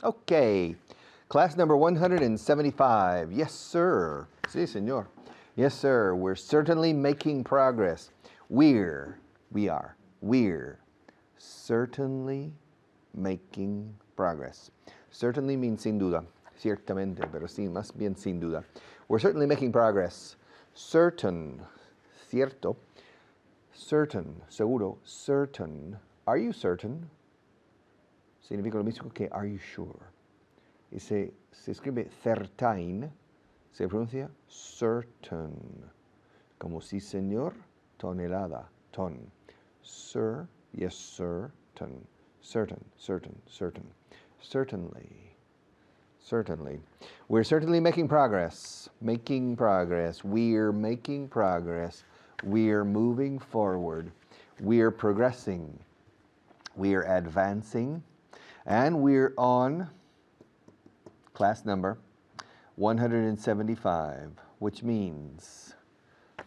Okay, class number 175. Yes, sir. Sí, señor. Yes, sir. We're certainly making progress. We're certainly making progress. Certainly means sin duda. Ciertamente, pero sí, más bien sin duda. We're certainly making progress. Certain, cierto. Certain, seguro. Certain. Are you certain? Significa lo mismo que are you sure. Y se escribe certain, se pronuncia certain. Como sí, señor, tonelada, ton. Sir, yes, certain. Certain, certain, certain. Certainly. Certainly. We're certainly making progress. Making progress. We're making progress. We're moving forward. We're progressing. We're advancing. And we're on class number 175, which means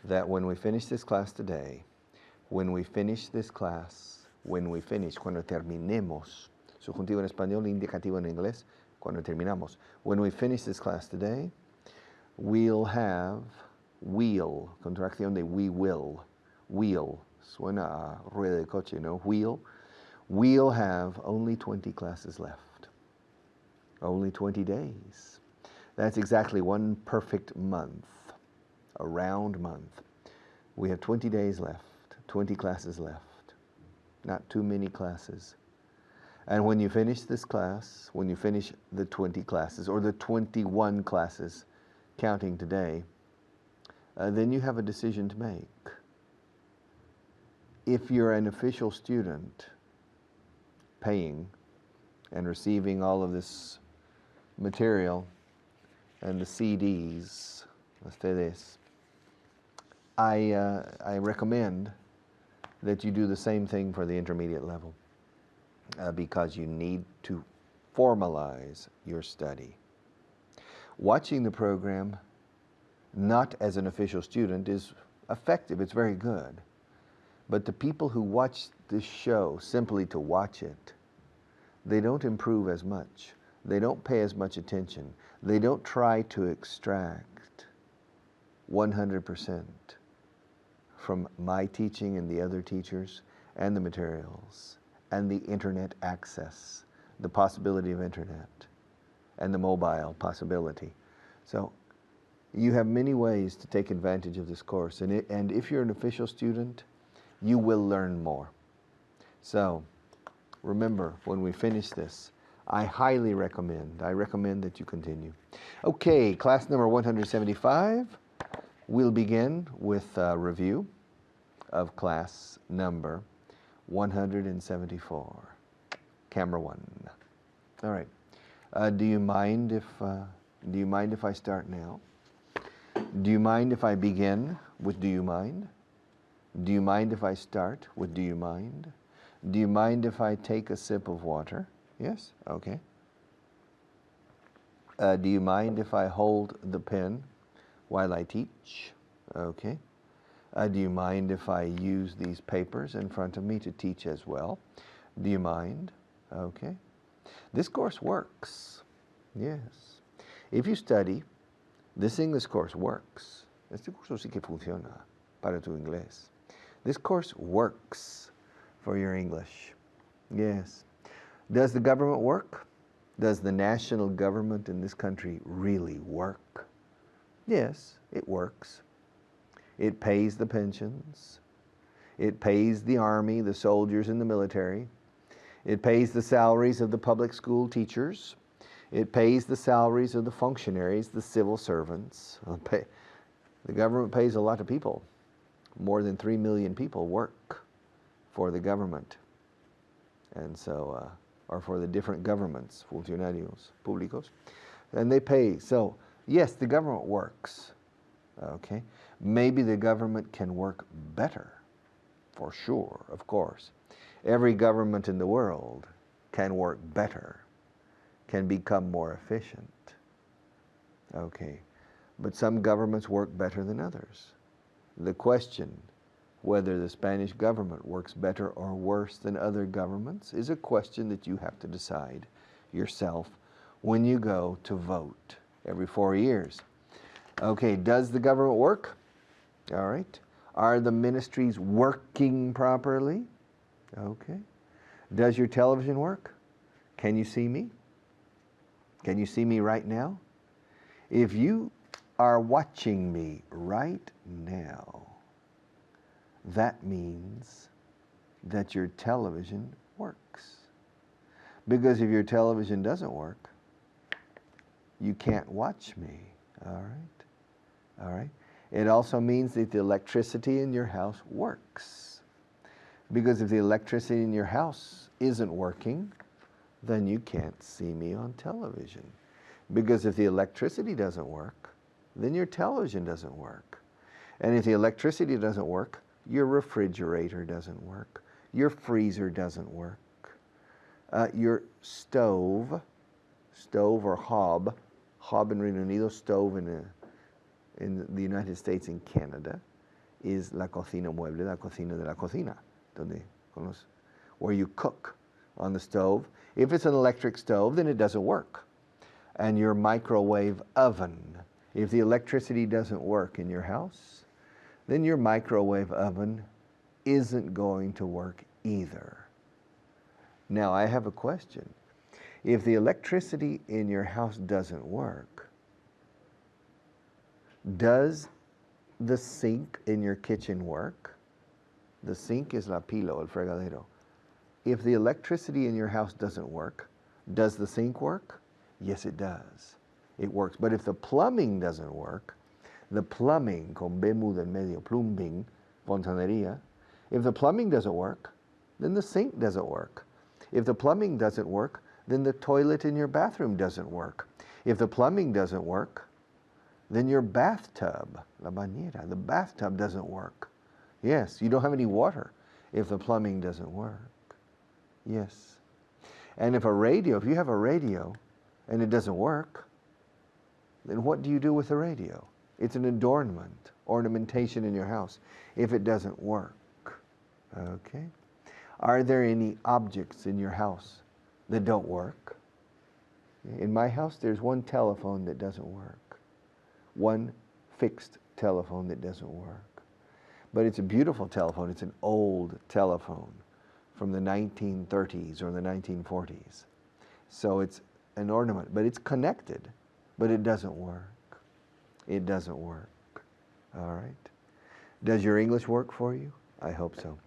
that when we finish this class today, cuando terminemos, subjuntivo en español, indicativo en inglés, cuando terminamos. When we finish this class today, we'll have, contracción de we will, suena a rueda de coche, no? We'll have only 20 classes left. Only 20 days. That's exactly one perfect month, a round month. We have 20 days left, 20 classes left. Not too many classes. And when you finish this class, when you finish the 20 classes, or the 21 classes, counting today, then you have a decision to make. If you're an official student, paying and receiving all of this material and the CDs, ustedes, I recommend that you do the same thing for the intermediate level because you need to formalize your study. Watching the program, not as an official student, is effective. It's very good. But the people who watch this show simply to watch it, they don't improve as much. They don't pay as much attention. They don't try to extract 100% from my teaching and the other teachers and the materials and the internet access, the possibility of internet and the mobile possibility. So you have many ways to take advantage of this course. And if you're an official student, you will learn more. So remember, when we finish this, I recommend that you continue. Okay, class number 175. We'll begin with a review of class number 174. Camera 1. All right. Do you mind if I start now? Do you mind if I begin with do you mind? Do you mind if I start with do you mind? Do you mind if I take a sip of water? Yes? Okay. Do you mind if I hold the pen while I teach? Okay. Do you mind if I use these papers in front of me to teach as well? Do you mind? Okay. This course works. Yes. If you study, this English course works. Este curso sí que funciona para tu inglés. This course works for your English. Yes. Does the government work? Does the national government in this country really work? Yes, it works. It pays the pensions. It pays the army, the soldiers in the military. It pays the salaries of the public school teachers. It pays the salaries of the functionaries, the civil servants. The government pays a lot of people. More than 3 million people work for the government. And so, or for the different governments, funcionarios públicos. And they pay. So, yes, the government works. Okay. Maybe the government can work better. For sure, of course. Every government in the world can work better, can become more efficient. Okay. But some governments work better than others. The question, whether the Spanish government works better or worse than other governments, is a question that you have to decide yourself when you go to vote every 4 years. Okay, does the government work? All right. Are the ministries working properly? Okay. Does your television work? Can you see me? Can you see me right now? If you are watching me right now, that means that your television works. Because if your television doesn't work, you can't watch me. All right? All right? It also means that the electricity in your house works. Because if the electricity in your house isn't working, then you can't see me on television. Because if the electricity doesn't work, then your television doesn't work. And if the electricity doesn't work, your refrigerator doesn't work. Your freezer doesn't work. Your stove or hob in Reino Unido, stove in the United States and Canada, is la cocina mueble, la cocina de la cocina, where you cook on the stove. If it's an electric stove, then it doesn't work. And your microwave oven, if the electricity doesn't work in your house, then your microwave oven isn't going to work either. Now, I have a question. If the electricity in your house doesn't work, does the sink in your kitchen work? The sink is la pila, el fregadero. If the electricity in your house doesn't work, does the sink work? Yes, it does. It works. But if the plumbing doesn't work, the plumbing, con B muda en medio, plumbing, fontanería, if the plumbing doesn't work, then the sink doesn't work. If the plumbing doesn't work, then the toilet in your bathroom doesn't work. If the plumbing doesn't work, then your bathtub, la bañera, the bathtub doesn't work. Yes, you don't have any water if the plumbing doesn't work. Yes. And if you have a radio and it doesn't work, then what do you do with the radio? It's an ornamentation in your house if it doesn't work. Okay? Are there any objects in your house that don't work? In my house, there's one telephone that doesn't work. One fixed telephone that doesn't work. But it's a beautiful telephone. It's an old telephone from the 1930s or the 1940s. So it's an ornament, but it's connected, but it doesn't work. It doesn't work. All right? Does your English work for you? I hope so.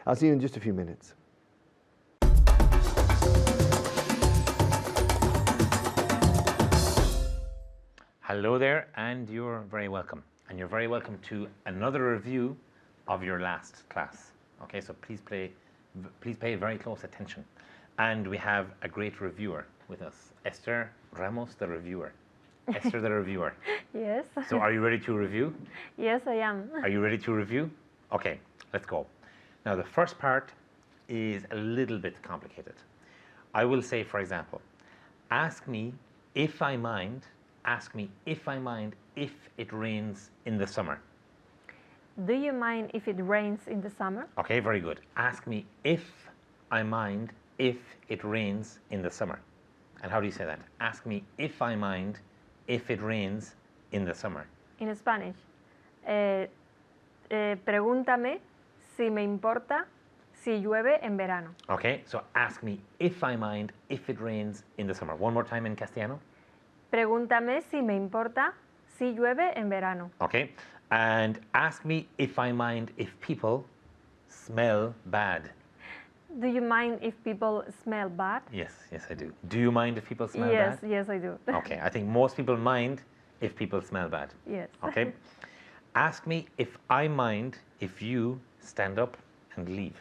I'll see you in just a few minutes. Hello there, and you're very welcome. And you're very welcome to another review of your last class. Okay, so please pay very close attention. And we have a great reviewer with us, Esther Ramos, the reviewer. Esther, the reviewer. Yes. So are you ready to review? Yes, I am. Are you ready to review? Okay, let's go. Now, the first part is a little bit complicated. I will say, for example, ask me if I mind if it rains in the summer. Do you mind if it rains in the summer? Okay, very good. Ask me if I mind if it rains in the summer. And how do you say that? Ask me if I mind if it rains in the summer. In Spanish. Pregúntame si me importa si llueve en verano. Okay, so ask me if I mind if it rains in the summer. One more time in Castellano. Pregúntame si me importa si llueve en verano. Okay, and ask me if I mind if people smell bad. Do you mind if people smell bad? Yes, I do. Do you mind if people smell Yes, bad? yes, I do. Okay, I think most people mind if people smell bad. Yes. Okay, ask me if I mind if you stand up and leave.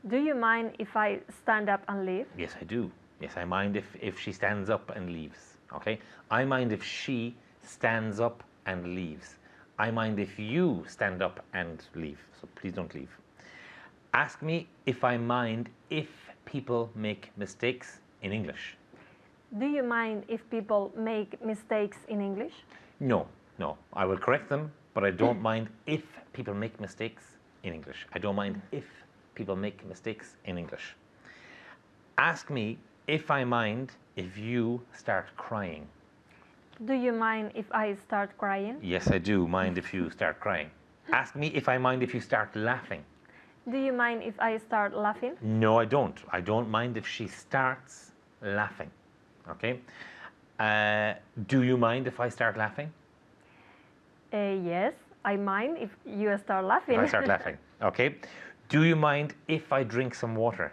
Do you mind if I stand up and leave? Yes, I do. Yes, I mind if she stands up and leaves. Okay, I mind if she stands up and leaves. I mind if you stand up and leave. So please don't leave. Ask me if I mind if people make mistakes in English. Do you mind if people make mistakes in English? No. I will correct them, but I don't mind if people make mistakes in English. I don't mind if people make mistakes in English. Ask me if I mind if you start crying? Do you mind if I start crying? Yes, I do mind if you start crying. Ask me if I mind if you start laughing. Do you mind if I start laughing? No, I don't. I don't mind if she starts laughing. Okay? Do you mind if I start laughing? Yes, I mind if you start laughing. If I start laughing. Okay? Do you mind if I drink some water?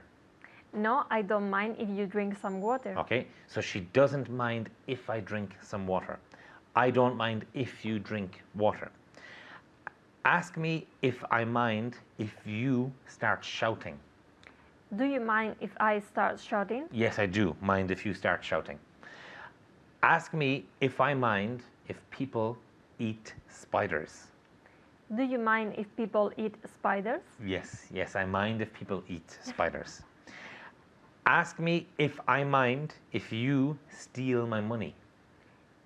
No, I don't mind if you drink some water. Okay? So she doesn't mind if I drink some water. I don't mind if you drink water. Ask me if I mind if you start shouting. Do you mind if I start shouting? Yes, I do mind if you start shouting. Ask me if I mind if people eat spiders. Do you mind if people eat spiders? Yes, I mind if people eat spiders. Ask me if I mind if you steal my money.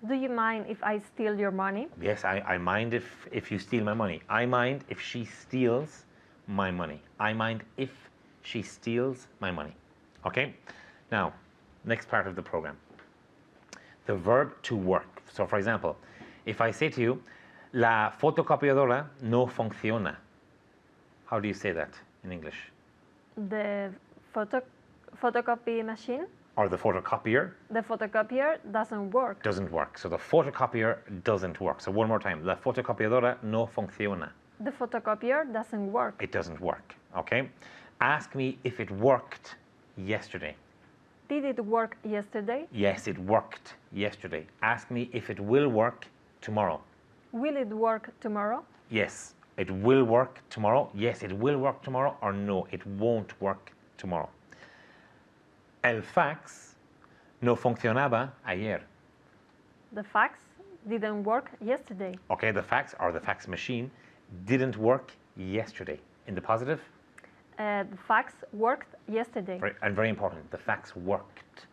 Do you mind if I steal your money? Yes, I mind if you steal my money. I mind if she steals my money. I mind if she steals my money. Okay? Now, next part of the program. The verb to work. So, for example, if I say to you, la fotocopiadora no funciona. How do you say that in English? The photocopy machine, Or the photocopier the photocopier doesn't work. doesn't work. So the photocopier doesn't work. So one more time. La fotocopiadora no funciona. The photocopier doesn't work. It doesn't work. Okay? Ask me if it worked yesterday. Did it work yesterday? Yes, it worked yesterday. Ask me if it will work tomorrow. Will it work tomorrow? Yes, it will work tomorrow. Yes, it will work tomorrow. Or no, it won't work tomorrow. El fax no funcionaba ayer. The fax didn't work yesterday. Okay, the fax or the fax machine didn't work yesterday. In the positive, The fax worked yesterday. and very important, the fax worked.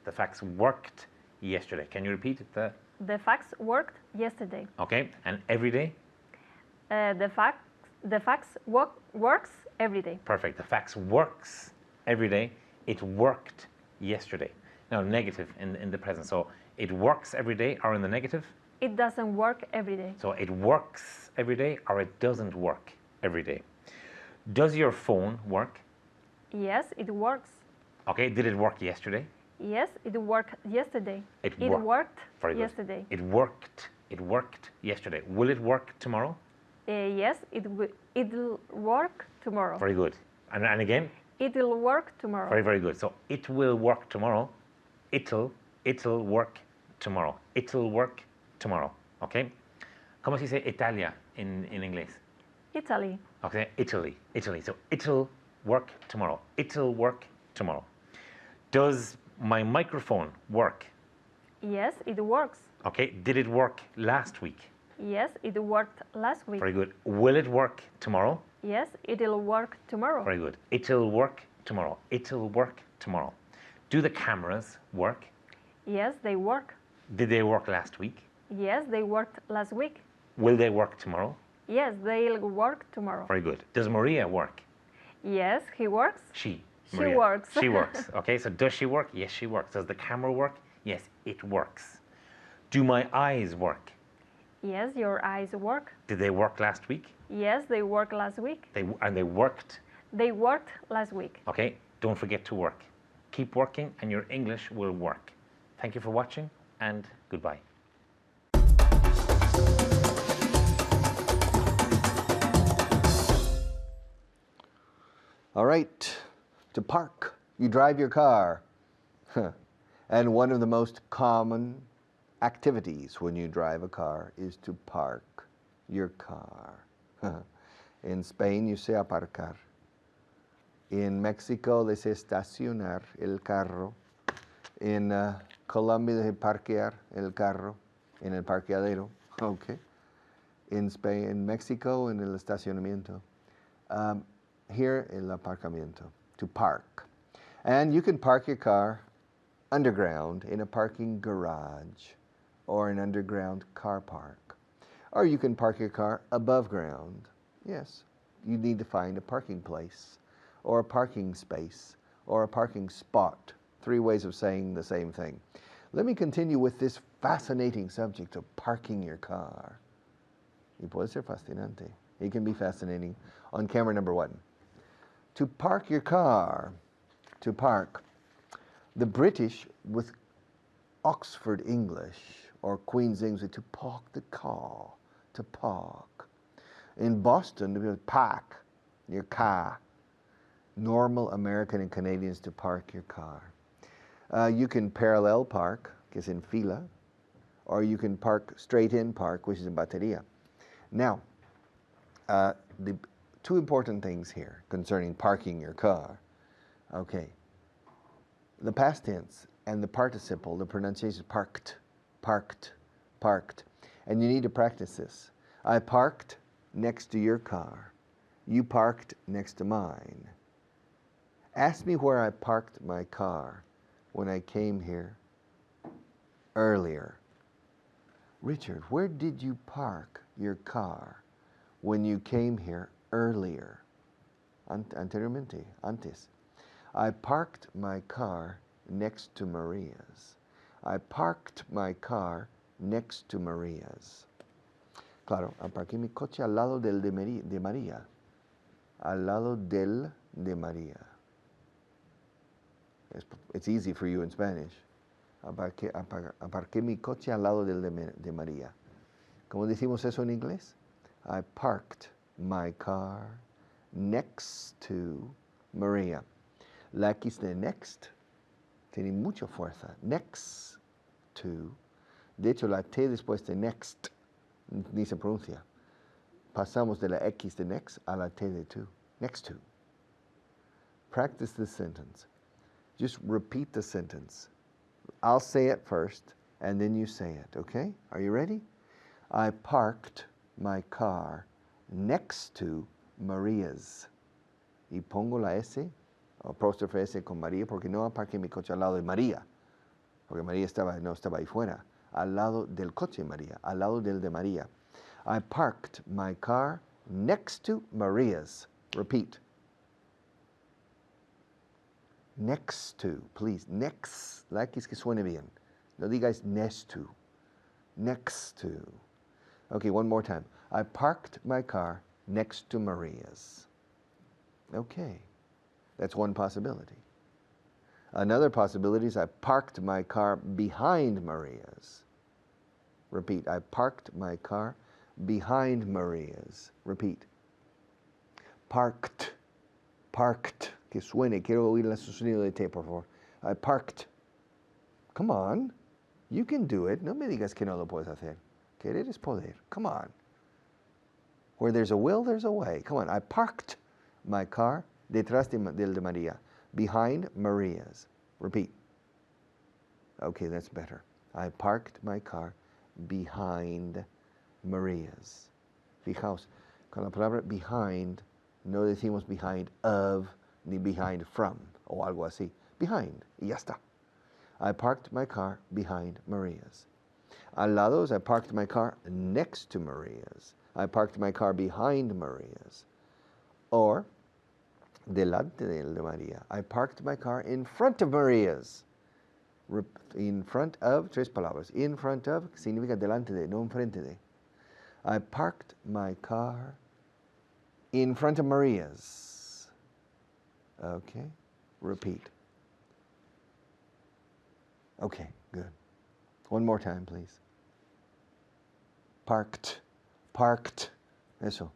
The fax worked yesterday. Can you repeat it? The fax worked yesterday. Okay, and every day? The fax works every day. Perfect. The fax works every day. It worked yesterday. Now, negative in the present. So it works every day, or in the negative? It doesn't work every day. So it works every day, or it doesn't work every day. Does your phone work? Yes, it works. Okay, did it work yesterday? Yes, it worked yesterday. It It worked. worked Very good. yesterday. It worked yesterday. Will it work tomorrow? Yes, it'll work tomorrow. Very good. And again? It'll work tomorrow. Very, very good. So it will work tomorrow. It'll work tomorrow. It'll work tomorrow. Okay? ¿Cómo se dice Italia in inglés? Italy. Okay, Italy. So it'll work tomorrow. It'll work tomorrow. Does my microphone work? Yes, it works. Okay, did it work last week? Yes, it worked last week. Very good. Will it work tomorrow? Yes, it'll work tomorrow. Very good. It'll work tomorrow. It'll work tomorrow. Do the cameras work? Yes, they work. Did they work last week? Yes, they worked last week. Will they work tomorrow? Yes, they'll work tomorrow. Very good. Does Maria work? Yes, he works. She She works. She works. Okay, so does she work? Yes, she works. Does the camera work? Yes, it works. Do my eyes work? Yes, your eyes work. Did they work last week? Yes, they worked last week. And they worked. They worked last week. Okay, don't forget to work. Keep working and your English will work. Thank you for watching and goodbye. All right, to park. You drive your car. And one of the most common activities when you drive a car is to park your car. In Spain, you say aparcar. In Mexico, they say estacionar el carro. In Colombia, they say parquear el carro en el parqueadero. Okay. In Spain, in Mexico, en el estacionamiento. Here, el aparcamiento, to park. And you can park your car underground in a parking garage or an underground car park. Or you can park your car above ground. Yes, you need to find a parking place or a parking space or a parking spot three ways of saying the same thing. Let me continue with this fascinating subject of parking your car. Y puede ser fascinante. It can be fascinating. On camera number 1. To park your car. To park. The British, with Oxford English or Queen's English, to park the car. To park. In Boston, to park your car. Normal American and Canadians to park your car. You can parallel park, que es en fila, or you can park straight in park, which is in batería. Now, the two important things here concerning parking your car. Okay. The past tense and the participle, the pronunciation is parked, parked, parked. And you need to practice this. I parked next to your car. You parked next to mine. Ask me where I parked my car when I came here earlier. Richard, where did you park your car when you came here earlier? Anteriormente, antes. I parked my car next to Maria's. I parked my car next to Maria's. Claro, aparqué mi coche al lado del de María. Al lado del de María. It's easy for you in Spanish. Aparqué mi coche al lado del de María. ¿Cómo decimos eso en inglés? I parked my car next to Maria. La X de next tiene mucha fuerza. Next to. De hecho, la T después de next ni se pronuncia. Pasamos de la X de next a la T de to. Next to. Practice this sentence. Just repeat the sentence. I'll say it first, and then you say it, okay? Are you ready? I parked my car next to Maria's. Y pongo la S, o apóstrofe S con María, porque no aparqué mi coche al lado de María. Porque María no estaba ahí fuera. Al lado del coche de María, al lado del de María. I parked my car next to Maria's. Repeat. Next to, please. Next. La X que suene bien. No digáis next to. Next to. Okay, one more time. I parked my car next to Maria's. Okay. That's one possibility. Another possibility is I parked my car behind Maria's. Repeat. I parked my car behind Maria's. Repeat. Parked. Parked. Que suene. Quiero oír el sonido de T, por favor. I parked. Come on. You can do it. No me digas que no lo puedes hacer. Querer es poder. Come on. Where there's a will, there's a way. Come on. I parked my car detrás del de María. Behind Maria's. Repeat. Okay, that's better. I parked my car behind Maria's. Fijaos, con la palabra behind, no decimos behind of, ni behind from, o algo así. Behind, y ya está. I parked my car behind Maria's. Al lado, I parked my car next to Maria's. I parked my car behind Maria's. Or, delante del de María. I parked my car in front of Maria's. In front of, tres palabras. In front of significa delante de, no enfrente de. I parked my car in front of Maria's. Okay, repeat. Okay, good. One more time, please. Parked, parked. Eso.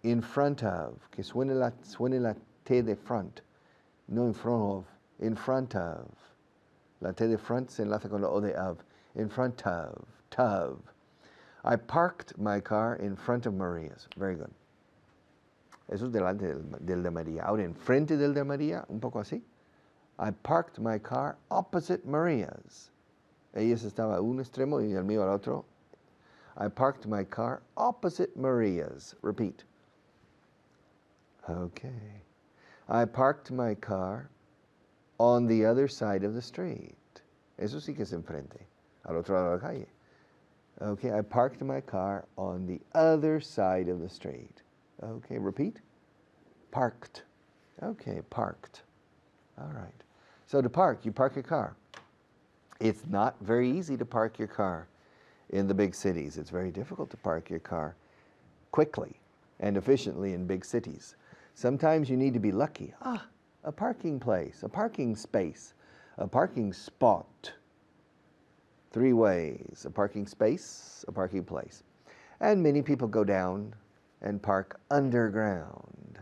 In front of, que suene la T de front, no in front of, in front of. La T de front se enlaza con la O de of. In front of. I parked my car in front of Maria's. Very good. Eso es delante del de María. Ahora, en frente del de María, un poco así. I parked my car opposite Maria's. Ella estaba a un extremo y el mío al otro. I parked my car opposite Maria's. Repeat. Okay. I parked my car on the other side of the street. Eso sí que es enfrente, al otro lado de la calle. Okay, I parked my car on the other side of the street. Okay, repeat. Parked. Okay, parked. All right. So to park, you park your car. It's not very easy to park your car in the big cities. It's very difficult to park your car quickly and efficiently in big cities. Sometimes you need to be lucky. A parking place, a parking space, a parking spot. 3 ways: a parking space, a parking place. And many people go down and park underground,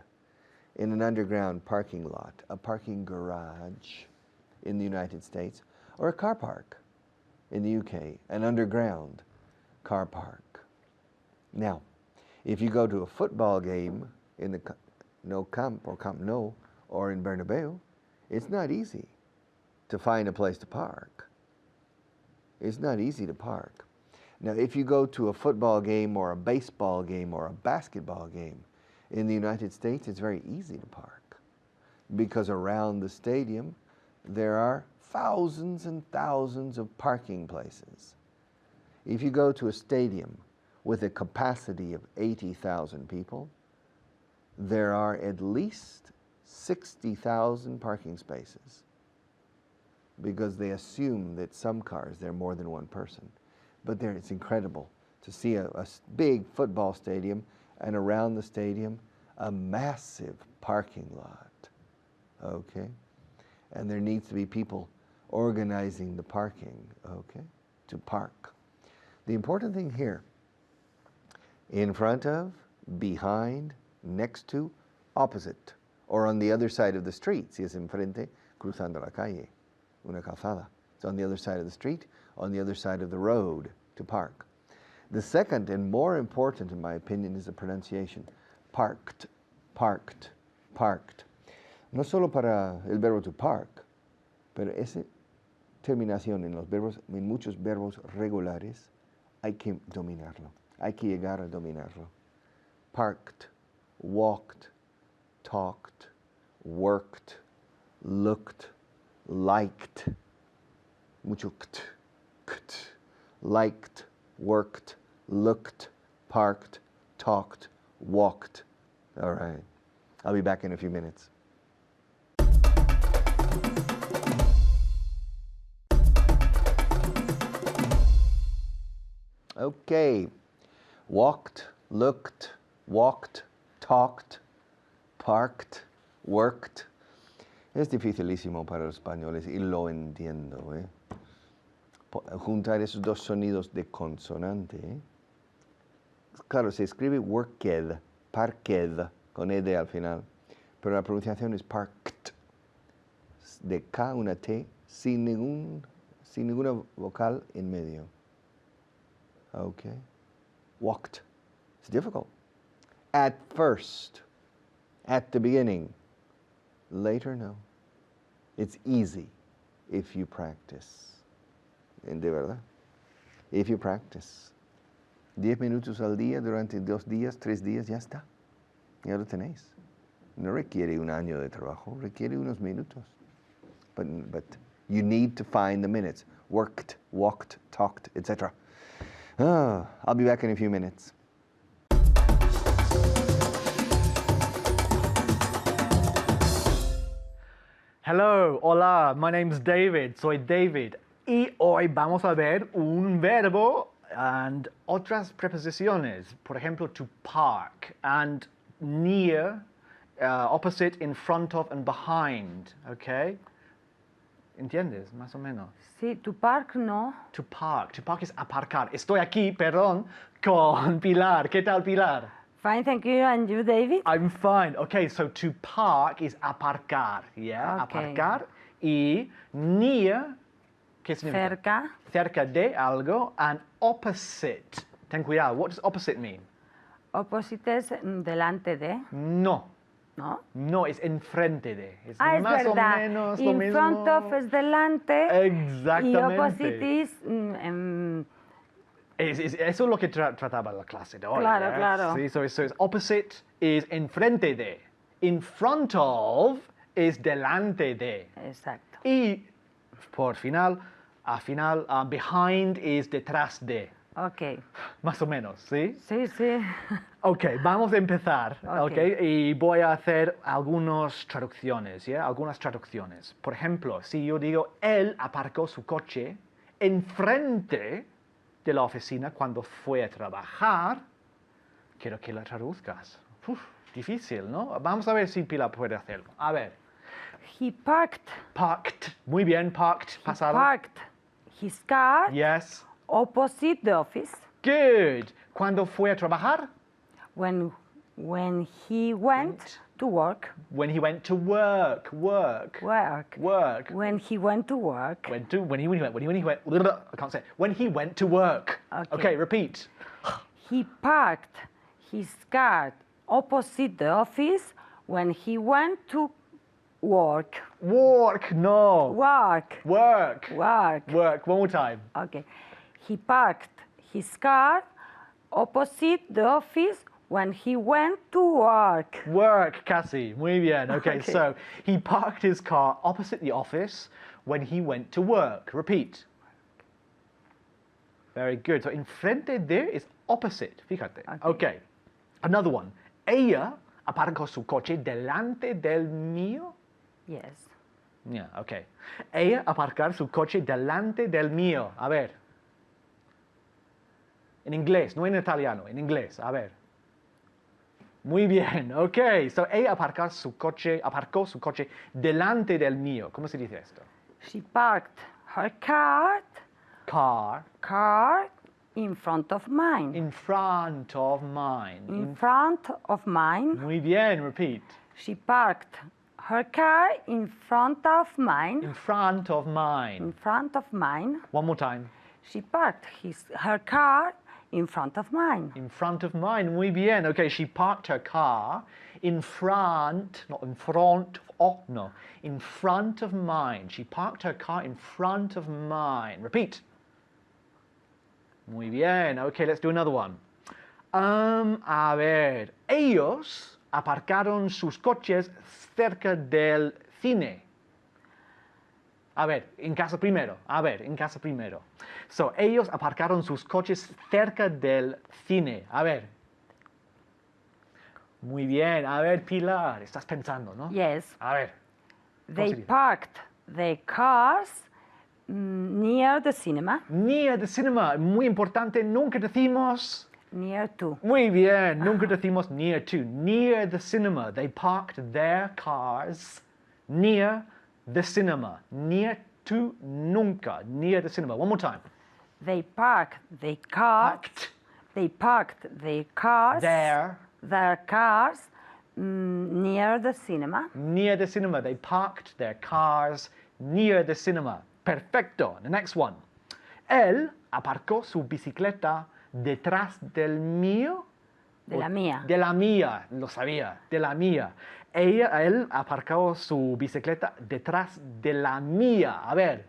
in an underground parking lot, a parking garage in the United States, or a car park in the UK, an underground car park. Now, if you go to a football game in the Nou Camp or Camp Nou or in Bernabeu, it's not easy to find a place to park. It's not easy to park. Now, if you go to a football game or a baseball game or a basketball game in the United States, it's very easy to park because around the stadium there are thousands and thousands of parking places. If you go to a stadium with a capacity of 80,000 people, there are at least 60,000 parking spaces because they assume that some cars, there are more than one person. But there, it's incredible to see a big football stadium and around the stadium, a massive parking lot, okay? And there needs to be people organizing the parking, okay, to park. The important thing here, in front of, behind, next to, opposite, or on the other side of the street, si es enfrente, cruzando la calle, una calzada. It's on the other side of the street, on the other side of the road to park. The second and more important, in my opinion, is the pronunciation. Parked, parked, parked. No solo para el verbo to park, pero esa terminación en los verbos, en muchos verbos regulares, hay que dominarlo. Hay que llegar a dominarlo. Parked, walked, talked, worked, looked, liked. Mucho kt, kt. Liked, worked, looked, parked, talked, walked. All right. I'll be back in a few minutes. Okay. Walked, looked, walked, talked, parked, worked. Es dificilísimo para los españoles y lo entiendo, ¿eh? Juntar esos dos sonidos de consonante. Claro, se escribe worked, parked, con ed al final, pero la pronunciación es parked, de K una T, sin ninguna vocal en medio. Okay. Walked. It's difficult. At first, at the beginning. Later, no. It's easy if you practice. De verdad. If you practice. 10 minutos al día durante 2 días, 3 días, ya está. Ya lo tenéis. No requiere un año de trabajo, requiere unos minutos. But you need to find the minutes. Worked, walked, talked, etc. I'll be back in a few minutes. Hello, hola, my name's David, soy David. Y hoy vamos a ver un verbo and otras preposiciones. Por ejemplo, to park and near, opposite, in front of and behind, okay? ¿Entiendes? Más o menos. Sí, to park no. To park es aparcar. Estoy aquí, perdón, con Pilar. ¿Qué tal, Pilar? Fine, thank you. And you, David? I'm fine. Okay, so to park is aparcar, yeah? Okay. Aparcar. Y near, ¿qué significa? Cerca. Cerca de algo. And opposite. Ten cuidado. What does opposite mean? Opposite es delante de, No. ¿no? No, es enfrente de. Es Es más verdad. o menos lo In mismo. front of es delante. Exactamente. Y opposite is Eso es lo que trataba la clase de hoy. Claro, ¿eh? claro. Sí, so it's opposite is enfrente de. In front of is delante de. Exacto. Y por final, behind is detrás de. Ok. Más o menos, ¿sí? Sí, sí. Ok, vamos a empezar, Ok. ok, y voy a hacer algunas traducciones, ¿ya? Algunas traducciones. Por ejemplo, si yo digo, él aparcó su coche enfrente de la oficina cuando fue a trabajar, quiero que la traduzcas. Uf, difícil, ¿no? Vamos a ver si Pilar puede hacerlo. A ver, He parked. parked, muy bien, parked, He pasado. parked his car Yes, opposite the office good. ¿Cuándo fue a trabajar? when he went to work. When he went to work, Work. work. When he went to work. When he went, I can't say it. When he went to work. Okay. Okay, repeat. He parked his car opposite the office when he went to work. Work, no. Work. Work. Work. Work, one more time. Okay. He parked his car opposite the office when he went to work. Work, Cassie. Muy bien. Okay, Okay. so he parked his car opposite the office when he went to work. Repeat. Very good. So enfrente de is opposite. Fíjate. Okay. Another one. Ella aparcó su coche delante del mío. Yes. Yeah, okay. Ella aparcar su coche delante del mío. A ver. En inglés, no en italiano, en inglés. A ver. Muy bien, ok. So, ella aparcó su coche delante del mío. ¿Cómo se dice esto? She parked her car in front of mine. In front of mine. In front of mine. Muy bien, repeat. She parked her car in front of mine. In front of In mine. front of mine. One more time. She parked her car in front of mine. In front of mine. Muy bien. Okay, she parked her car in front, not in front of, no. In front of mine. She parked her car in front of mine. Repeat. Muy bien. Okay, let's do another one. A ver. Ellos aparcaron sus coches cerca del cine. A ver, en casa primero. A ver, en casa primero. So, ellos aparcaron sus coches cerca del cine. A ver. Muy bien. A ver, Pilar, estás pensando, ¿no? Yes. A ver. They sería? parked their cars near the cinema. Near the cinema. Muy importante, nunca decimos... Near to. Muy bien, nunca decimos near to. Near the cinema. They parked their cars near the cinema. Near to, nunca. Near the cinema. One more time. They parked their cars. Parked They parked their cars. their cars near the cinema. near the cinema. They parked their cars near the cinema. Perfecto. The next one. Él aparcó su bicicleta detrás del mío. De la mía. De la mía, lo sabía, de la mía. Él aparcó su bicicleta detrás de la mía. A ver.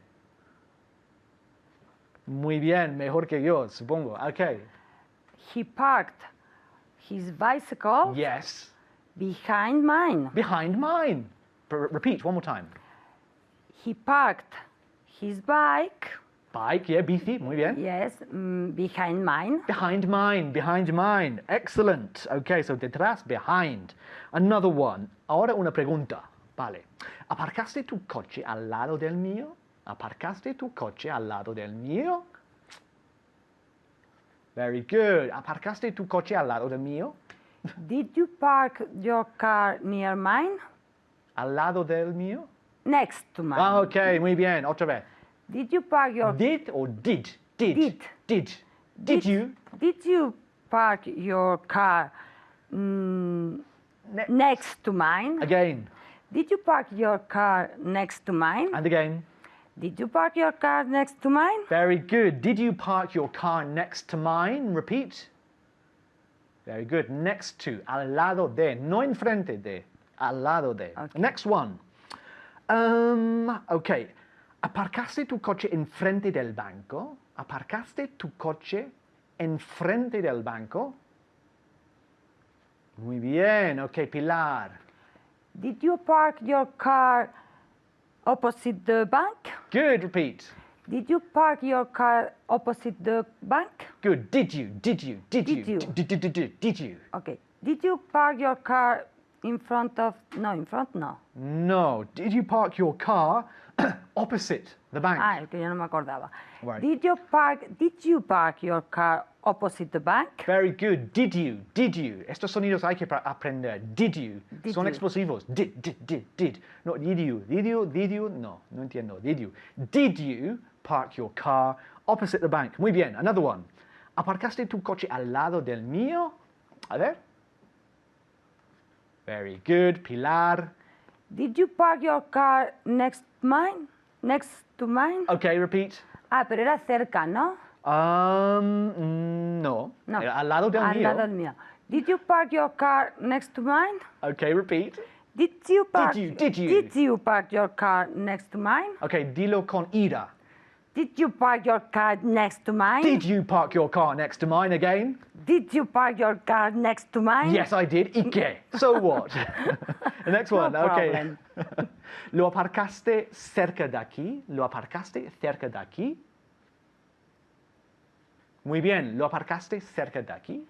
Muy bien, mejor que yo, supongo. Okay. He parked his bicycle Yes. behind mine. Behind mine. Repeat one more time. He parked his bike, Bike, yeah, bici, muy bien. yes, behind mine. Behind mine, behind mine. Excellent. Okay, so detrás, behind. Another one. Ahora una pregunta. Vale. ¿Aparcaste tu coche al lado del mío? ¿Aparcaste tu coche al lado del mío? Very good. ¿Aparcaste tu coche al lado del mío? Did you park your car near mine? ¿Al lado del mío? Next to mine. Ah, ok, muy bien. Otra vez. Did you park your Did or did? Did. Did you? Did you park your car next to mine? Again. Did you park your car next to mine? And again. Did you park your car next to mine? Very good. Did you park your car next to mine? Repeat. Very good. Next to. Al lado de. No enfrente de. Al lado de. Okay. Next one. Okay. ¿Aparcaste tu coche enfrente del banco? ¿Aparcaste tu coche enfrente del banco? Muy bien. Okay, Pilar. Did you park your car opposite the bank? Good. Repeat. Did you park your car opposite the bank? Good. Did you? Did you? Did you? Okay. Did you park your car in front of? No, in front no. No. Did you park your car opposite the bank? Ah, es que yo no me acordaba. Right. Did you park your car opposite the bank? Very good. Did you? Did you? Estos sonidos hay que aprender. Did you? Did Son you. explosivos. Did. No, did you? No, no entiendo. Did you? Did you park your car opposite the bank? Muy bien. Another one. ¿Aparcaste tu coche al lado del mío? A ver. Very good. Pilar. Did you park your car next to mine? Okay, repeat. Ah, pero era cerca, ¿no? No. No. Al lado del Al mío. lado del mío. Did you park your car next to mine? Okay, repeat. Did you park your car next to mine? Okay, dilo con ira. Did you park your car next to mine? Did you park your car next to mine again? Did you park your car next to mine? Yes, I did. ¿Y qué? So what? The next one. No Okay. problem. ¿Lo aparcaste cerca de aquí? ¿Lo aparcaste cerca de aquí? Muy bien. ¿Lo aparcaste cerca de aquí?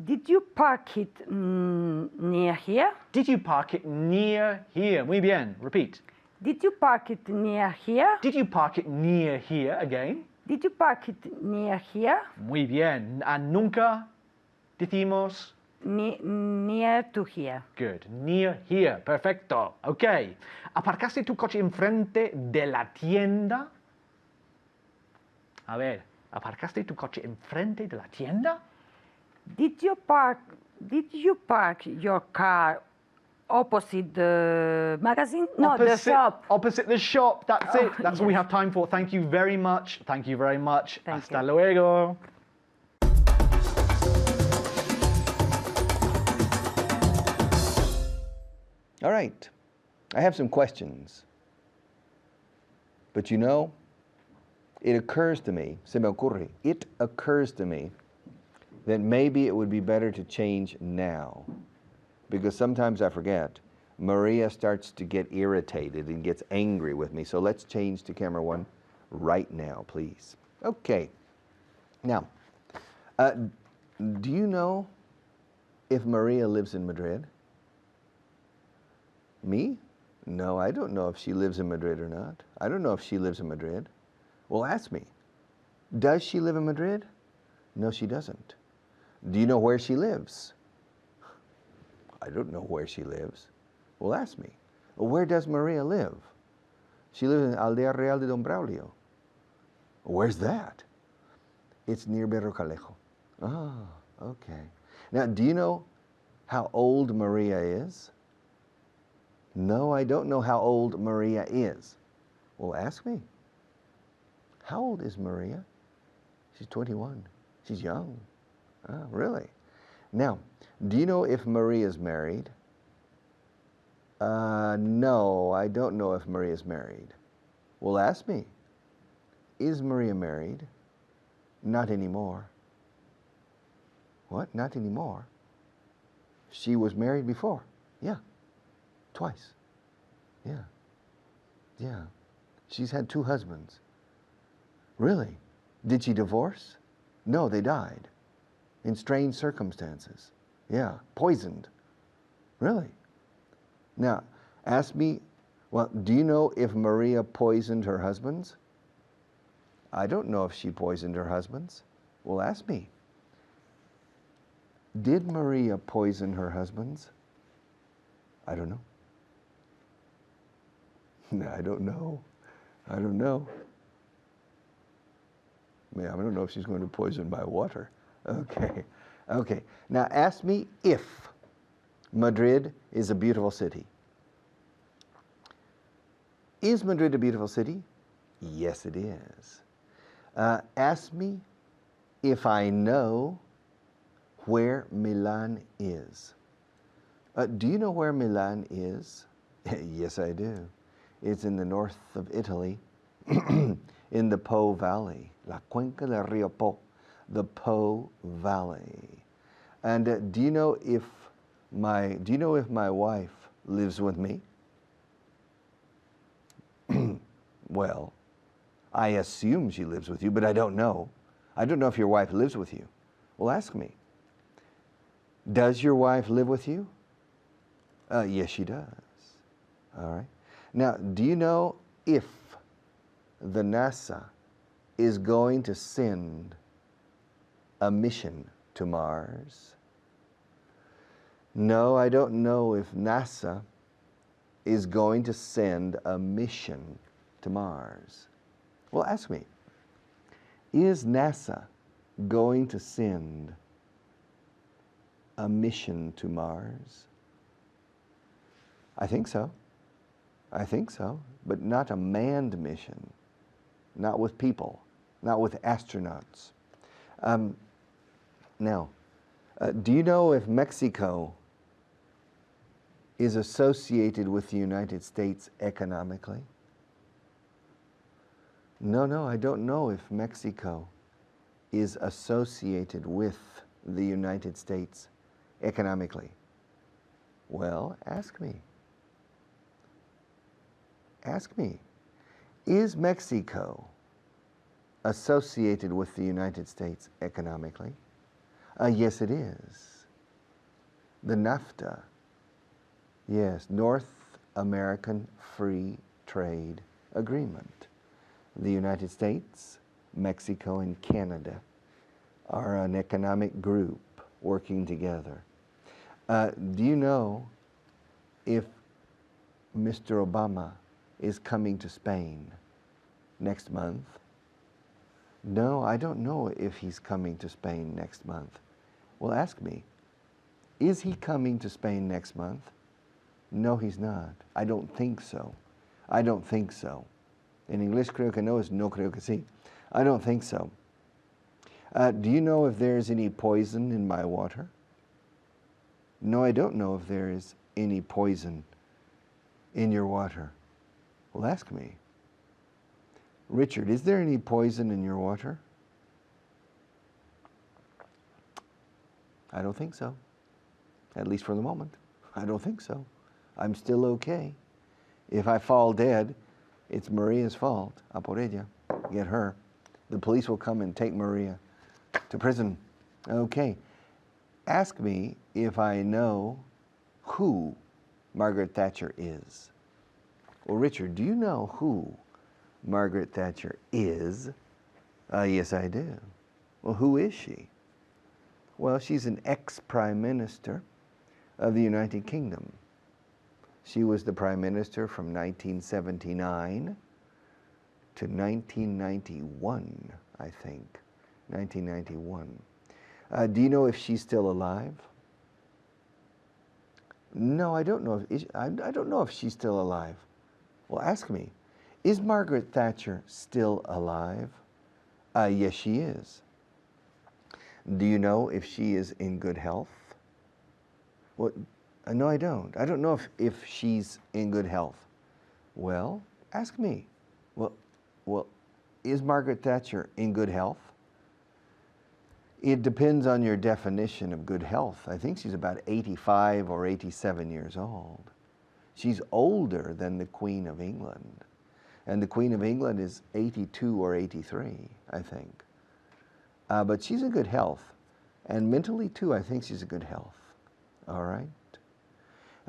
Did you park it near here? Did you park it near here? Muy bien. Repeat. Did you park it near here? Did you park it near here again? Did you park it near here? Muy bien. And nunca decimos Near to here. good. Near here. Perfecto. Okay. ¿Aparcaste tu coche enfrente de la tienda? A ver. ¿Aparcaste tu coche enfrente de la tienda? Did you park your car opposite the magazine? No, the shop. Opposite the shop. That's Oh, it. That's all we have time for. Thank you very much. Thank you very much. Thank Hasta you. luego. All right. I have some questions. But you know, it occurs to me, se me ocurre, it occurs to me that maybe it would be better to change now. Because sometimes I forget. Maria starts to get irritated and gets angry with me. So let's change to camera one right now, please. Okay. Now, do you know if Maria lives in Madrid? Me? No, I don't know if she lives in Madrid or not. I don't know if she lives in Madrid. Well, ask me. Does she live in Madrid? No, she doesn't. Do you know where she lives? I don't know where she lives. Well, ask me. Well, where does Maria live? She lives in Aldea Real de Don Braulio. Where's that? It's near Berrocalejo. Ah, okay. Now, do you know how old Maria is? No, I don't know how old Maria is. Well, ask me. How old is Maria? She's 21. She's young. Ah, really? Now, do you know if Maria's married? No, I don't know if Maria's married. Well, ask me. Is Maria married? Not anymore. What? Not anymore? She was married before. Yeah. Twice. Yeah. Yeah. She's had 2 husbands. Really? Did she divorce? No, they died. In strange circumstances. Yeah. Poisoned. Really? Now, ask me, well, do you know if Maria poisoned her husbands? I don't know if she poisoned her husbands. Well, ask me. Did Maria poison her husbands? I don't know. I don't know. I don't know. I don't know if she's going to poison my water. Okay. Okay. Now ask me if Madrid is a beautiful city. Is Madrid a beautiful city? Yes, it is. Ask me if I know where Milan is. Do you know where Milan is? Yes, I do. It's in the north of Italy, in the Po Valley, La Cuenca del Rio Po, the Po Valley. And do you know if my wife lives with me? Well, I assume she lives with you, but I don't know. I don't know if your wife lives with you. Well, ask me. Does your wife live with you? Yes, she does. All right. Now, do you know if the NASA is going to send a mission to Mars? No, I don't know if NASA is going to send a mission to Mars. Well, ask me, is NASA going to send a mission to Mars? I think so. I think so, but not a manned mission, not with people, not with astronauts. Now, do you know if Mexico is associated with the United States economically? No, I don't know if Mexico is associated with the United States economically. Well, ask me. Ask me. Is Mexico associated with the United States economically? Yes, it is. The NAFTA. Yes, North American Free Trade Agreement. The United States, Mexico, and Canada are an economic group working together. Do you know if Mr. Obama is coming to Spain next month? No, I don't know if he's coming to Spain next month. Well, ask me, is he coming to Spain next month? No, he's not. I don't think so. I don't think so. En inglés creo que no es no creo que sí. I don't think so. Do you know if there's any poison in my water? No, I don't know if there is any poison in your water. Well, ask me. Richard, is there any poison in your water? I don't think so. At least for the moment. I don't think so. I'm still okay. If I fall dead, it's Maria's fault. A por ella. Get her. The police will come and take Maria to prison. Okay. Ask me if I know who Margaret Thatcher is. Well, Richard, do you know who Margaret Thatcher is? Yes, I do. Well, who is she? Well, she's an ex-prime minister of the United Kingdom. She was the prime minister from 1979 to 1991, I think. 1991. Do you know if she's still alive? No, I don't know. I don't know if she's still alive. Well, ask me. Is Margaret Thatcher still alive? Yes, she is. Do you know if she is in good health? Well, no, I don't. I don't know if she's in good health. Well, ask me. Well, is Margaret Thatcher in good health? It depends on your definition of good health. I think she's about 85 or 87 years old. She's older than the Queen of England. And the Queen of England is 82 or 83, I think. But she's in good health. And mentally, too, I think she's in good health. All right?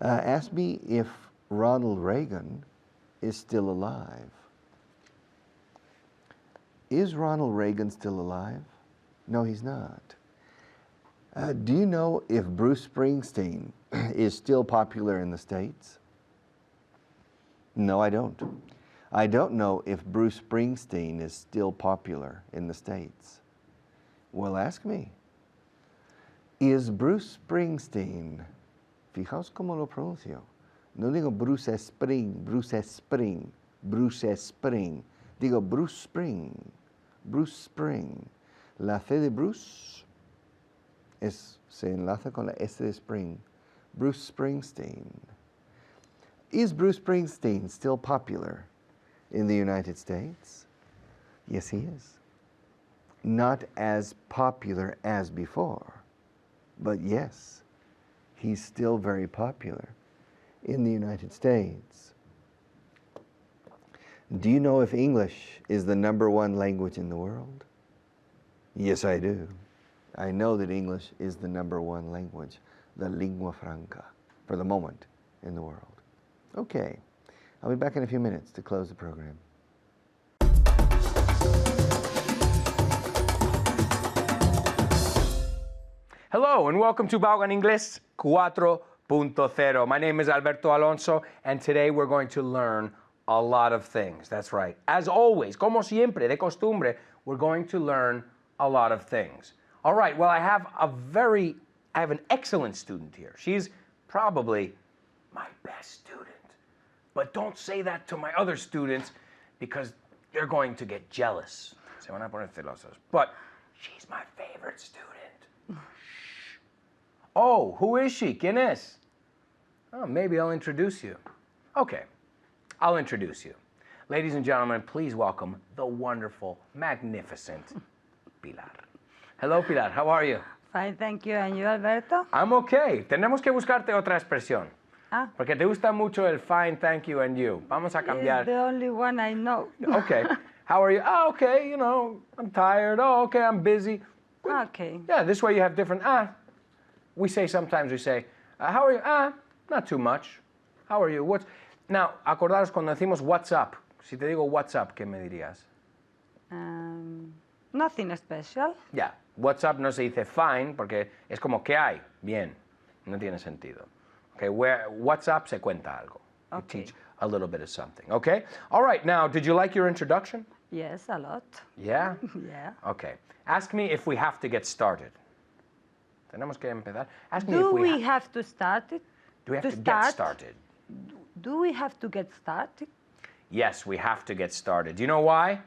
Ask me if Ronald Reagan is still alive. Is Ronald Reagan still alive? No, he's not. Do you know if Bruce Springsteen is still popular in the States? No, I don't. I don't know if Bruce Springsteen is still popular in the States. Well, ask me. Is Bruce Springsteen, fijaos cómo lo pronuncio. No digo Bruce Spring, Bruce Spring, Bruce Spring. Digo Bruce Spring, Bruce Spring. La C de Bruce se enlaza con la S de Spring. Bruce Springsteen. Is Bruce Springsteen still popular in the United States? Yes, he is. Not as popular as before, but yes, he's still very popular in the United States. Do you know if English is the #1 language in the world? Yes, I do. I know that English is the #1 language, the lingua franca, for the moment in the world. Okay, I'll be back in a few minutes to close the program. Hello and welcome to Vaughan English 4.0. My name is Alberto Alonso and today we're going to learn a lot of things. That's right. As always, como siempre, de costumbre, we're going to learn a lot of things. All right, well, I have an excellent student here. She's probably my best student. But don't say that to my other students because they're going to get jealous. Se van a poner celosos. But she's my favorite student. Oh, who is she? ¿Quién es? Oh, maybe I'll introduce you. Okay, I'll introduce you. Ladies and gentlemen, please welcome the wonderful, magnificent Pilar. Hello, Pilar. How are you? Fine, thank you. And you, Alberto? I'm okay. Tenemos que buscarte otra expresión. Ah. Porque te gusta mucho el fine, thank you, and you. Vamos a cambiar. It's the only one I know. Okay. How are you? Oh, okay, you know, I'm tired. Oh, okay, I'm busy. Okay. Yeah, this way you have different, we say, how are you? Not too much. How are you? Now, acordaros cuando decimos what's up. Si te digo what's up, ¿qué me dirías? Nothing special. Yeah, what's up no se dice fine porque es como ¿qué hay? Bien. No tiene sentido. Okay, what's up se cuenta algo. You Okay. teach a little bit of something. Okay? All right, now, did you like your introduction? Yes, a lot. Yeah? Yeah. Okay. Ask me if we have to get started. Tenemos que empezar. Ask me Do if we have to start it? do we have to to get start? started. Do we have to get started? Yes, we have to get started. Do you know why?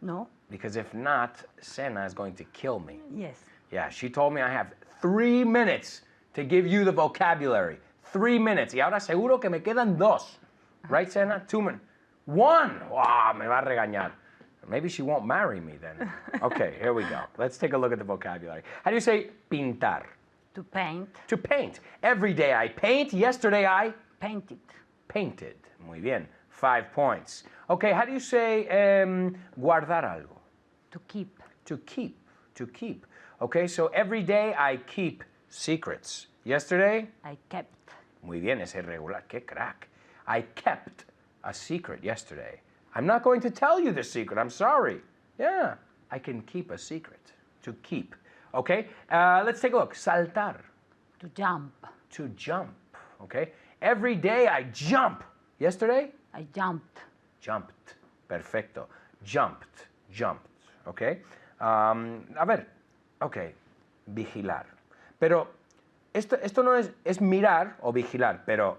No. Because if not, Sena is going to kill me. Yes. Yeah, she told me I have 3 minutes to give you the vocabulary. 3 minutes. Y ahora seguro que me quedan 2. Right, Sena? 2 minutes. 1. Wow, me va a regañar. Maybe she won't marry me then. Okay, here we go. Let's take a look at the vocabulary. How do you say pintar? To paint. To paint. Every day I paint. Yesterday I Paint it. painted. Muy bien. 5 points. Okay, how do you say guardar algo? To keep. To keep. To keep. Okay, so every day I keep secrets. Yesterday, I kept. muy bien, es irregular. Qué crack. I kept a secret yesterday. I'm not going to tell you the secret. I'm sorry. Yeah, I can keep a secret. To keep. Okay, let's take a look. Saltar. To jump. To jump. Okay, every day I jump. Yesterday, I jumped. jumped. Perfecto. Jumped. Jumped. Okay. A ver. Okay. Vigilar. Pero esto no es mirar o vigilar, pero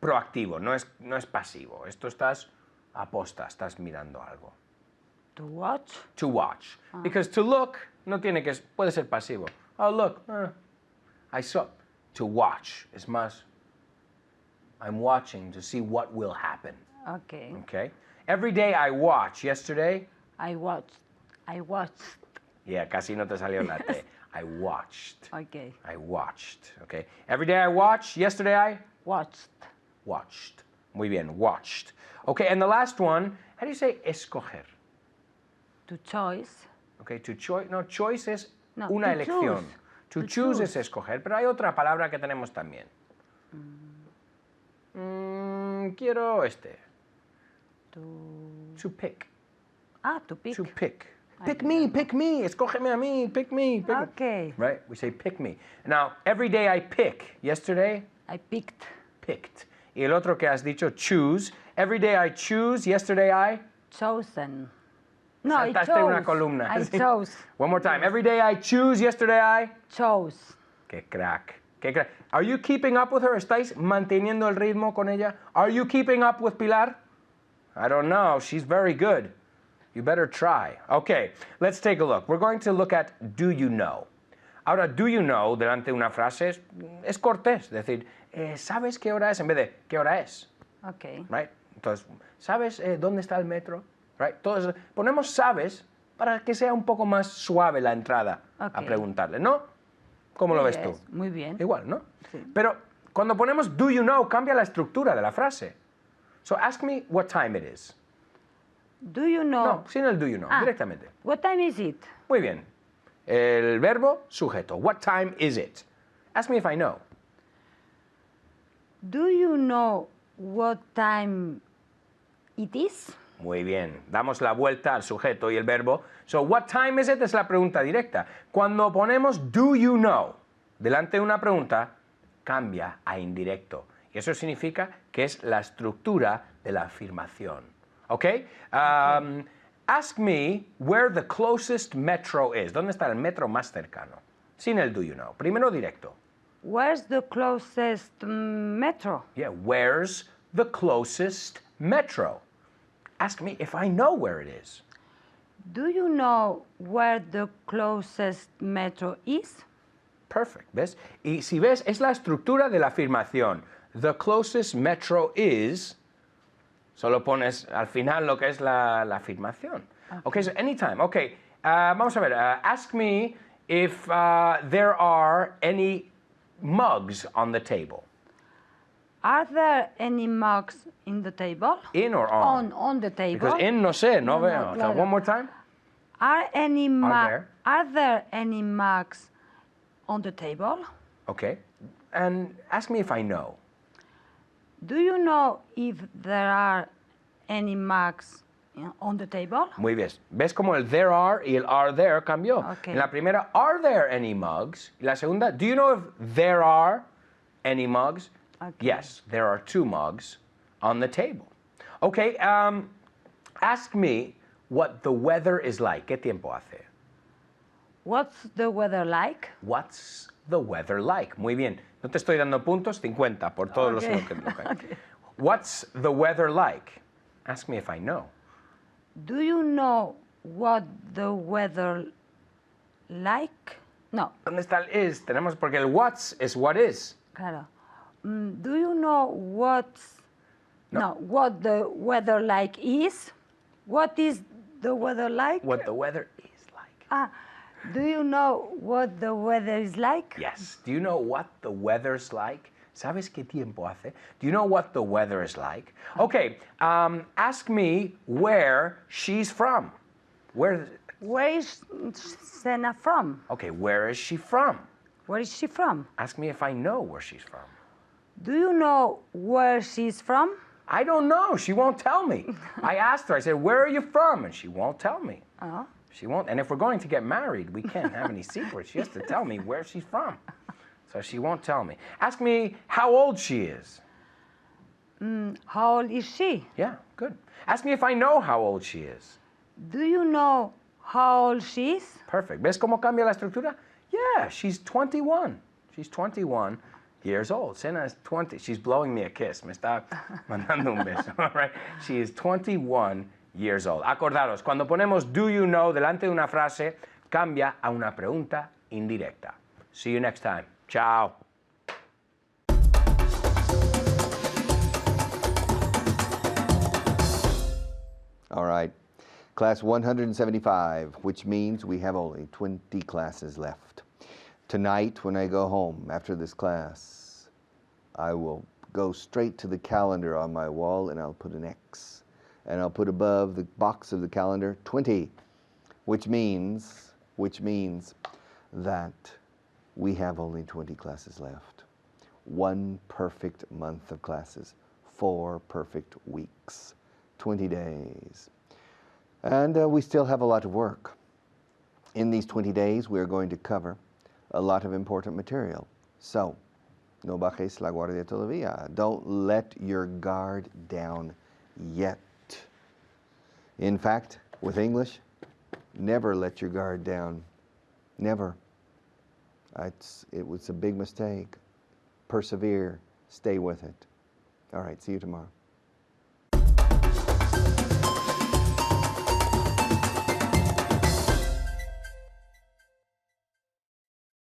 proactivo, no es pasivo. Esto estás aposta, estás mirando algo. To watch. To watch. Because to look puede ser pasivo. Oh, look. I saw. To watch es más. I'm watching to see what will happen. Okay. Okay? Every day I watch. Yesterday, I watched. yeah, casi no te salió la T. I watched. Okay. I watched. Okay? Every day I watch. Yesterday I Watched. watched. Muy bien, watched. Okay, and the last one, how do you say escoger? To choice. Okay, to choice. No, choice es No, una to elección. choose. To To choose es choose. escoger, pero hay otra palabra que tenemos también. Quiero este. To pick. To pick. To pick. Pick me, escógeme a mí, pick me. Okay. Right? We say pick me. Now, every day I pick. Yesterday, I picked. picked. Y el otro que has dicho, choose. Every day I choose. Yesterday I Chosen. No, I saltaste chose. una columna. I Sí. chose. One more time. Every day I choose. Yesterday I. Chose. Qué crack. Qué crack. Are you keeping up with her? ¿Estáis manteniendo el ritmo con ella? Are you keeping up with Pilar? I don't know. She's very good. You better try. Okay, let's take a look. We're going to look at do you know. Ahora, do you know, delante de una frase, es cortés. Decir, ¿sabes qué hora es? En vez de, ¿qué hora es? Okay. Right? Entonces, ¿sabes dónde está el metro? Right? Entonces, ponemos sabes para que sea un poco más suave la entrada a Ok. preguntarle, ¿no? ¿Cómo lo ves tú? Yes, muy bien. Igual, ¿no? Sí. Pero cuando ponemos do you know, cambia la estructura de la frase. So ask me what time it is. Do you know? No, sin el do you know, directamente. What time is it? Muy bien. El verbo, sujeto. What time is it? Ask me if I know. Do you know what time it is? Muy bien. Damos la vuelta al sujeto y el verbo. So, what time is it? Es la pregunta directa. Cuando ponemos do you know delante de una pregunta, cambia a indirecto. Y eso significa que es la estructura de la afirmación. ¿Ok? Ask me where the closest metro is. ¿Dónde está el metro más cercano? Sin el do you know. Primero directo. Where's the closest metro? Yeah, where's the closest metro? Ask me if I know where it is. Do you know where the closest metro is? Perfect, ¿ves? Y si ves, es la estructura de la afirmación. The closest metro is, solo pones al final lo que es la afirmación. Okay, so anytime. Okay, vamos a ver. Ask me if there are any mugs on the table. Are there any mugs in the table? In or on? On the table. Because in no sé, no No, veo. So claro. one more time. Are there? there any mugs on the table? Okay. And ask me if I know. Do you know if there are any mugs on the table? Muy bien. ¿Ves cómo el there are y el are there cambió? Okay. En la primera, are there any mugs? Y la segunda, do you know if there are any mugs? Okay. Yes, there are 2 mugs on the table. Okay, ask me what the weather is like. ¿Qué tiempo hace? What's the weather like? What's the weather like? Muy bien. No te estoy dando puntos, 50 por todos los Okay. okay. What's the weather like? Ask me if I know. Do you know what the weather like? No, ¿Dónde está el is? Tenemos porque el what's es what is. claro. Do you know what the weather like is? What is the weather like? What the weather is like. Do you know what the weather is like? Yes. Do you know what the weather's like? ¿Sabes qué tiempo hace? Do you know what the weather is like? Okay, ask me where she's from. Where Where is Sena from? Okay, where is she from? Where is she from? Ask me if I know where she's from. Do you know where she's from? I don't know. She won't tell me. I asked her, I said, where are you from? And she won't tell me. Oh. She won't. And if we're going to get married, we can't have any secrets. She has to tell me where she's from. So she won't tell me. Ask me how old she is. How old is she? Yeah, good. Ask me if I know how old she is. Do you know how old she is? Perfect. ¿Ves cómo cambia la estructura? Yeah, she's 21. She's 21 years old. Sena is 20. She's blowing me a kiss. Me está mandando un beso. All right. She is 21 years old. Acordaros, cuando ponemos do you know delante de una frase, cambia a una pregunta indirecta. See you next time. Ciao. All right. Class 175, which means we have only 20 classes left. Tonight, when I go home after this class, I will go straight to the calendar on my wall and I'll put an X. And I'll put above the box of the calendar 20, which means that we have only 20 classes left. 1 perfect month of classes, 4 perfect weeks, 20 days. And we still have a lot of work. In these 20 days, we're going to cover a lot of important material. So, no bajes la guardia todavía. Don't let your guard down yet. In fact, with English, never let your guard down. Never. It was a big mistake. Persevere. Stay with it. All right, see you tomorrow.